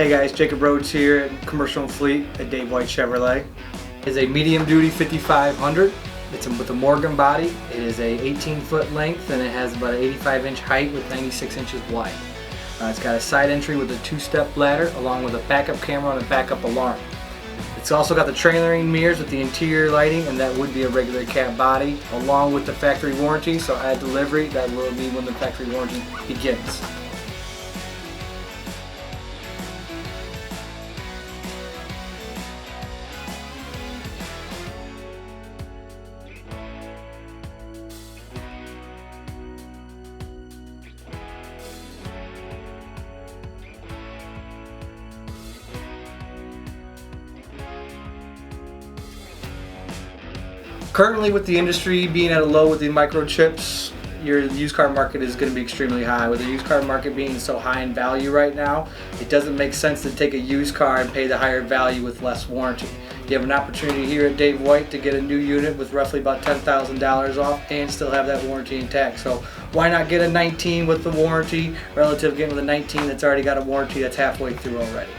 Hey guys, Jacob Rhodes here at Commercial and Fleet at Dave White Chevrolet. It's a medium duty 5500. It's with a Morgan body. It is a 18-foot length and it has about an 85-inch height with 96 inches wide. It's got a side entry with a 2-step ladder along with a backup camera and a backup alarm. It's also got the trailering mirrors with the interior lighting, and that would be a regular cab body along with the factory warranty. So at delivery, that will be when the factory warranty begins. Currently, with the industry being at a low with the microchips, your used car market is going to be extremely high. With the used car market being so high in value right now, it doesn't make sense to take a used car and pay the higher value with less warranty. You have an opportunity here at Dave White to get a new unit with roughly about $10,000 off and still have that warranty intact. So why not get a 19 with the warranty relative to getting with a 19 that's already got a warranty that's halfway through already?